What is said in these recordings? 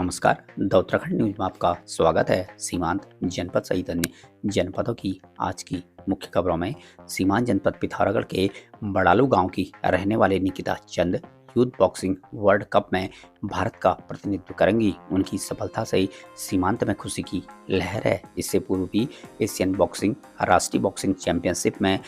नमस्कार। The Uttarakhand news में आपका स्वागत है। सीमांत जनपद सहित अन्य जनपदों की आज की मुख्य खबरों में सीमांत जनपद पिथौरागढ़ के बड़ालू गांव की रहने वाले निकिता चंद यूथ बॉक्सिंग वर्ल्ड कप में भारत का प्रतिनिधित्व करेंगी। उनकी सफलता से सीमांत में खुशी की लहर है। इससे पूर्व भी एशियन बॉक्सिंग राष्ट्रीय बॉक्सिंग चैंपियनशिप में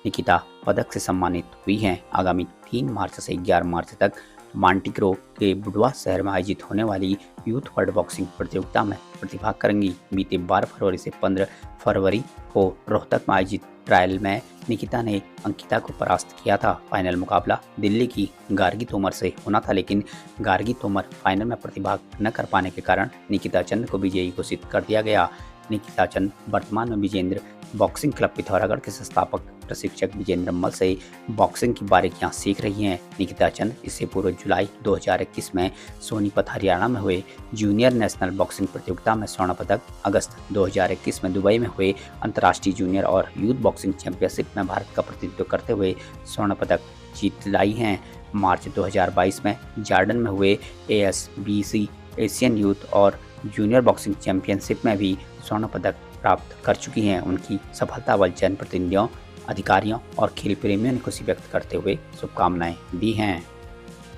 निकिता पदक से सम्मानित हुई हैं। आगामी 3 मार्च से 11 मार्च तक मांटिक्रो के बुडवा शहर में आयोजित होने वाली यूथ वर्ल्ड बॉक्सिंग प्रतियोगिता में प्रतिभाग करेंगी। बीते 12 फरवरी से 15 फरवरी को रोहतक में आयोजित ट्रायल में निकिता ने अंकिता को परास्त किया था। फाइनल मुकाबला दिल्ली की गार्गी तोमर से होना था, लेकिन गार्गी तोमर फाइनल में प्रतिभाग न कर पाने के कारण निकिता चंद को विजयी घोषित कर दिया गया। निकिता चंद वर्तमान में विजेंद्र बॉक्सिंग क्लब पिथौरागढ़ के संस्थापक प्रशिक्षक विजेंद्र मल से बॉक्सिंग की बारीकियां सीख रही हैं। निकिता चंद इससे पूर्व जुलाई 2021 में सोनीपत हरियाणा में हुए जूनियर नेशनल बॉक्सिंग प्रतियोगिता में स्वर्ण पदक, अगस्त 2021 में दुबई में हुए अंतर्राष्ट्रीय जूनियर और यूथ बॉक्सिंग चैंपियनशिप में भारत का प्रतिनिधित्व करते हुए स्वर्ण पदक जीत लाई हैं। मार्च 2022 में जॉर्डन में हुए ASBC एशियन यूथ और जूनियर बॉक्सिंग चैंपियनशिप में भी स्वर्ण पदक प्राप्त कर चुकी हैं। उनकी सफलता पर जनप्रतिनिधियों, अधिकारियों और खेल प्रेमियों ने खुशी व्यक्त करते हुए शुभकामनाएं दी हैं।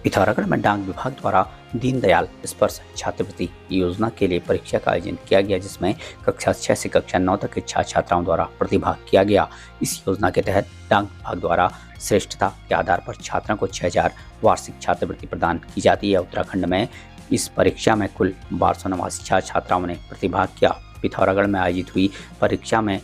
पिथौरागढ़ में डाक विभाग द्वारा दीनदयाल स्पर्श छात्रवृत्ति योजना के लिए परीक्षा का आयोजन किया गया, जिसमें कक्षा 6 से कक्षा 9 तक के छात्र छात्राओं द्वारा प्रतिभाग किया गया। इस योजना के तहत डाक विभाग द्वारा श्रेष्ठता के आधार पर छात्रों को 6000 वार्षिक छात्रवृत्ति प्रदान की जाती है। उत्तराखंड में इस परीक्षा में कुल 1289 छात्र छात्राओं ने प्रतिभाग किया। पिथौरागढ़ में आयोजित हुई परीक्षा में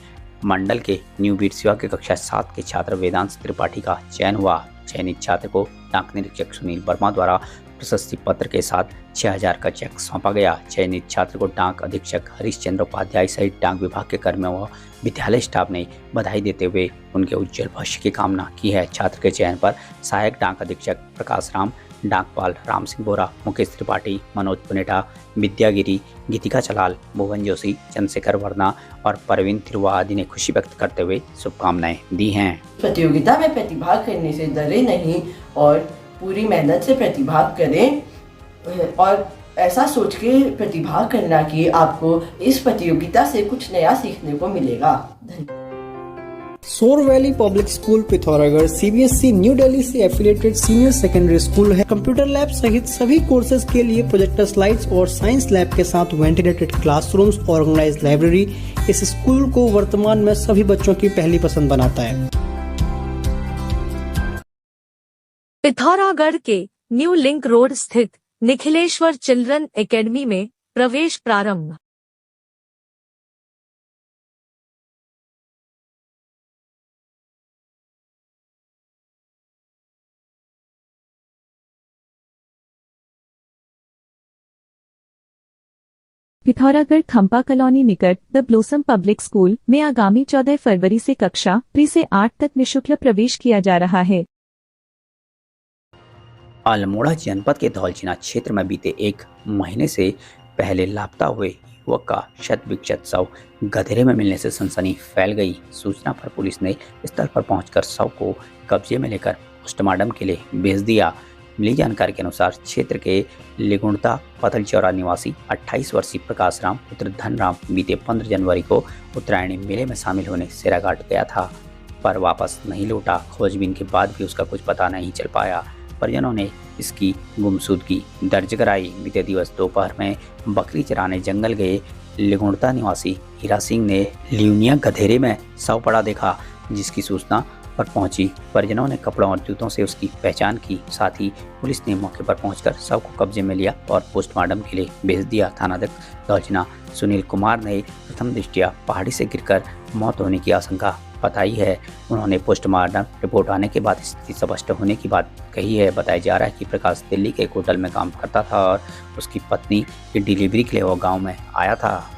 मंडल के न्यू बीट सेवा के कक्षा 7 के छात्र वेदांत त्रिपाठी का चयन हुआ। चयनित छात्र को डाक निरीक्षक सुनील वर्मा द्वारा प्रशस्ति पत्र के साथ 6000 का चेक सौंपा गया। चयनित छात्र को डाक अधीक्षक हरीशचंद्र उपाध्याय सहित डाक विभाग के कर्मियों व विद्यालय स्टाफ ने बधाई देते हुए उनके उज्जवल भविष्य की कामना की है। छात्र के चयन पर सहायक डाक अधीक्षक प्रकाश राम, डाकपाल राम सिंह बोरा, मुकेश त्रिपाठी, मनोज पुनेटा, विद्यागिरी, गीतिका चलाल, भुवन जोशी, चंद्रशेखर वर्मा और परवीन थिरुआ आदि ने खुशी व्यक्त करते हुए शुभकामनाएं दी हैं। प्रतियोगिता में प्रतिभाग करने से डरे नहीं और पूरी मेहनत से प्रतिभाग करें और ऐसा सोच के प्रतिभाग करना कि आपको इस प्रतियोगिता से कुछ नया सीखने को मिलेगा। सोर valley public school Pithoragarh CBSE new Delhi से एफिलिएटेड सीनियर सेकेंडरी स्कूल है। कंप्यूटर लैब सहित सभी कोर्सेज के लिए प्रोजेक्टर स्लाइड्स और साइंस लैब के साथ वेंटिलेटेड क्लासरूम्स, ऑर्गेनाइज्ड लाइब्रेरी इस स्कूल को वर्तमान में सभी बच्चों की पहली पसंद बनाता है। पिथौरागढ़ के न्यू लिंक रोड स्थित निखिलेश्वर चिल्ड्रन एकेडमी में प्रवेश प्रारंभ। पिथौरागढ़ खंपा कॉलोनी निकट द ब्लोसम पब्लिक स्कूल में आगामी 14 फरवरी से कक्षा प्री से 8 तक निःशुल्क प्रवेश किया जा रहा है। अल्मोड़ा जनपद के धौलछिना क्षेत्र में बीते 1 महीने से पहले लापता हुए युवक का शत विक्षत शव गधेरे में मिलने से सनसनी फैल गई। सूचना पर पुलिस ने स्थल पर पहुंचकर शव को कब्जे में लेकर पोस्टमार्टम के लिए भेज दिया। मिली जानकारी के अनुसार क्षेत्र के लिगुणता पतलचौरा निवासी 28 वर्षीय प्रकाश राम पुत्र धनराम बीते 15 जनवरी को उत्तरायणी मेले में शामिल होने सेराघाट गया था, पर वापस नहीं लौटा। खोजबीन के बाद भी उसका कुछ पता नहीं चल पाया। परिजनों ने इसकी गुमशुदगी दर्ज कराई। बीते दिवस दोपहर में बकरी चराने जंगल गए लिगुणता निवासी हीरा सिंह ने लियूनिया गधेरे में शव पड़ा देखा, जिसकी सूचना पर पहुंची परिजनों ने कपड़ों और जूतों से उसकी पहचान की। साथ ही पुलिस ने मौके पर पहुंचकर शव को कब्जे में लिया और पोस्टमार्टम के लिए भेज दिया। थानाध्यक्ष धौलछिना सुनील कुमार ने प्रथम दृष्टया पहाड़ी से गिरकर मौत होने की आशंका बताई है। उन्होंने पोस्टमार्टम रिपोर्ट आने के बाद स्थिति स्पष्ट होने की बात कही है। बताया जा रहा है कि प्रकाश दिल्ली के एक होटल में काम करता था और उसकी पत्नी की डिलीवरी के लिए वो गाँव में आया था।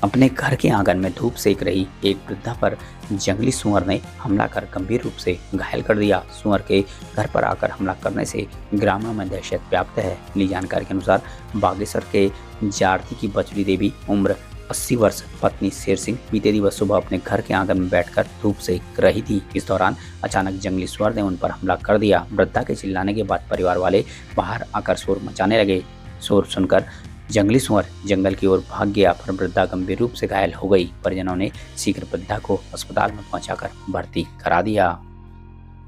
अपने घर के आंगन में धूप सेक रही एक वृद्धा पर जंगली सुअर ने हमला कर गंभीर रूप से घायल कर दिया। सुअर के घर पर आकर हमला करने से ग्रामीणों में दहशत व्याप्त है। मिली जानकारी के अनुसार बागेश्वर के जारती की बचड़ी देवी उम्र 80 वर्ष पत्नी शेर सिंह बीते दिवस सुबह अपने घर के आंगन में बैठकर धूप सेक रही थी। इस दौरान अचानक जंगली सुअर ने उन पर हमला कर दिया। वृद्धा के चिल्लाने के बाद परिवार वाले बाहर आकर शोर मचाने लगे। शोर सुनकर जंगली सुअर जंगल की ओर भाग गया पर वृद्धा गंभीर रूप से घायल हो गई। परिजनों ने शीघ्र वृद्धा को अस्पताल में पहुंचाकर भर्ती करा दिया।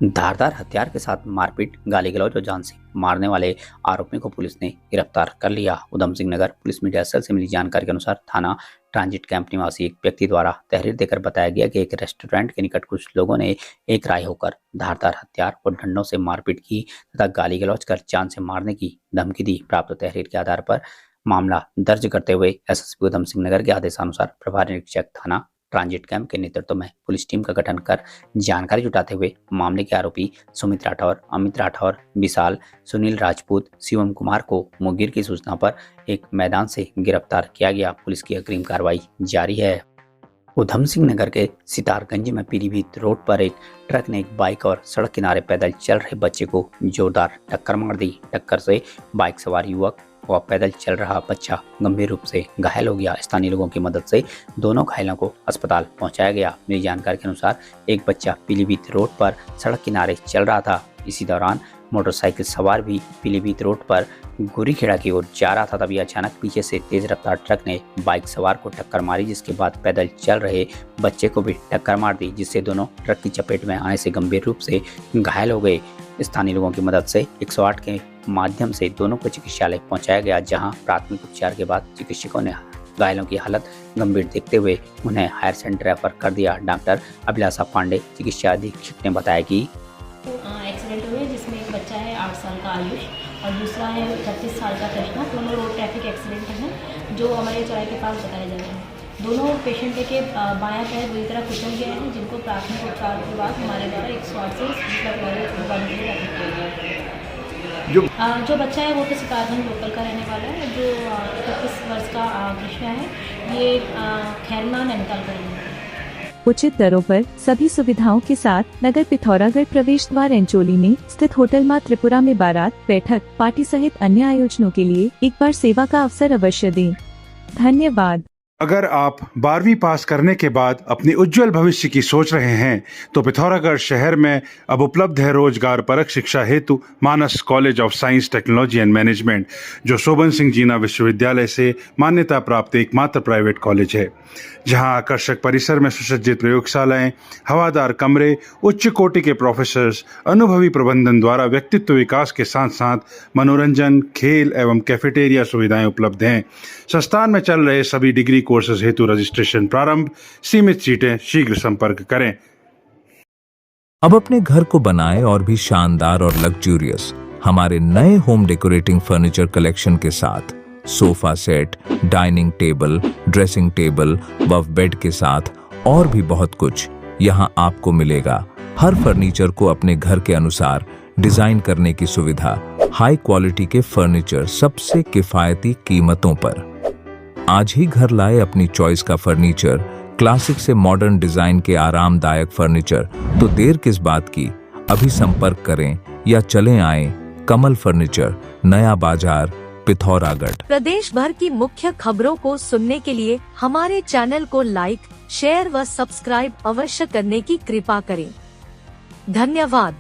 धारदार हथियार के साथ मारपीट, गाली गलौज और जान से मारने वाले आरोपियों को पुलिस ने गिरफ्तार कर लिया। Udham Singh Nagar police media cell से मिली जानकारी के अनुसार थाना ट्रांजिट कैंप निवासी एक व्यक्ति द्वारा तहरीर देकर बताया गया कि एक रेस्टोरेंट के निकट कुछ लोगों ने एक राय होकर धारदार हथियार और डंडों से मारपीट की तथा गाली गलौज कर जान से मारने की धमकी दी। प्राप्त तहरीर के आधार पर मामला दर्ज करते हुए एसएसपी उधम सिंह नगर के आदेशानुसार प्रभारी निरीक्षक थाना ट्रांजिट कैंप के नेतृत्व में पुलिस टीम का गठन कर जानकारी जुटाते हुए मामले के आरोपी सुमित राठौर, अमित राठौर, विशाल, सुनील राजपूत, शिवम कुमार को मुंगेर की सूचना पर एक मैदान से गिरफ्तार किया गया। पुलिस की अग्रिम कार्रवाई जारी है। उधम सिंह नगर के सितारगंज में पीलीभीत रोड पर एक ट्रक ने एक बाइक और सड़क किनारे पैदल चल रहे बच्चे को जोरदार टक्कर मार दी। टक्कर से बाइक सवार युवक व पैदल चल रहा बच्चा गंभीर रूप से घायल हो गया। स्थानीय लोगों की मदद से दोनों घायलों को अस्पताल पहुंचाया गया। मिली जानकारी के अनुसार एक बच्चा पीलीभीत रोड पर सड़क किनारे चल रहा था। इसी दौरान मोटरसाइकिल सवार भी पीलीभीत रोड पर गोरीखेड़ा की ओर जा रहा था। तभी अचानक पीछे से तेज रफ्तार ट्रक ने बाइक सवार को टक्कर मारी, जिसके बाद पैदल चल रहे बच्चे को भी टक्कर मार दी, जिससे दोनों ट्रक की चपेट में आने से गंभीर रूप से घायल हो गए। स्थानीय लोगों की मदद से 108 के माध्यम से दोनों को चिकित्सालय पहुंचाया गया, जहां प्राथमिक उपचार के बाद चिकित्सकों ने घायलों की हालत गंभीर देखते हुए उन्हें हायर सेंटर रेफर कर दिया। डॉक्टर अभिलाषा पांडे चिकित्सा अधीक्षक ने बताया कि एक्सीडेंट हुए जिसमें एक बच्चा है 8 साल का आयुष और दूसरा है 36 साल का करीना। दोनों रोड ट्रैफिक एक्सीडेंट हैं जो हमारे चौराहे के पास बताए जा रहे हैं। दोनों पेशेंट के बायां पैर बुरी तरह कुचल गया है, जिनको प्राथमिक उपचार के बाद हमारे द्वारा 108 से जो बच्चा है वो तो सितारगंज लोकल का रहने वाला है। जो 31 वर्ष का कृष्णा है ये खैरमा नैनीताल का रहने वाला है। उचित दरों पर सभी सुविधाओं के साथ नगर पिथौरागढ़ प्रवेश द्वार एंचोली में स्थित होटल माँ त्रिपुरा में बारात, बैठक, पार्टी सहित अन्य आयोजनों के लिए एक बार सेवा का अवसर अवश्य दें। धन्यवाद। अगर आप 12वीं पास करने के बाद अपनी उज्जवल भविष्य की सोच रहे हैं तो पिथौरागढ़ शहर में अब उपलब्ध है रोजगार परक शिक्षा हेतु Manas college of science, technology and management, जो शोभन सिंह जीना विश्वविद्यालय से मान्यता प्राप्त एकमात्र प्राइवेट कॉलेज है, जहां आकर्षक परिसर में सुसज्जित प्रयोगशालाएं, हवादार कमरे, उच्च कोटि के प्रोफेसर्स, अनुभवी प्रबंधन द्वारा व्यक्तित्व विकास के साथ साथ मनोरंजन, खेल एवं कैफेटेरिया सुविधाएं उपलब्ध हैं। संस्थान में चल रहे सभी डिग्री कोर्सेज हेतु रजिस्ट्रेशन प्रारंभ। सीमित सीटें, शीघ्र संपर्क करें। अब अपने घर को बनाएं और भी शानदार और लग्जूरियस हमारे नए होम डेकोरेटिंग फर्नीचर कलेक्शन के साथ। Sofa set, dining table, dressing table व बेड के साथ और भी बहुत कुछ यहाँ आपको मिलेगा। हर फर्नीचर को अपने घर के अनुसार डिजाइन करने की सुविधा। हाई क्वालिटी के फर्नीचर सबसे किफायती कीमतों पर। आज ही घर लाए अपनी चॉइस का फर्नीचर, क्लासिक से मॉडर्न डिजाइन के आरामदायक फर्नीचर। तो देर किस बात की, अभी संपर्क करें या चलें आए कमल फर्नीचर, नया बाजार, पिथौरागढ़। प्रदेश भर की मुख्य खबरों को सुनने के लिए हमारे चैनल को लाइक, शेयर व सब्सक्राइब अवश्य करने की कृपा करें। धन्यवाद।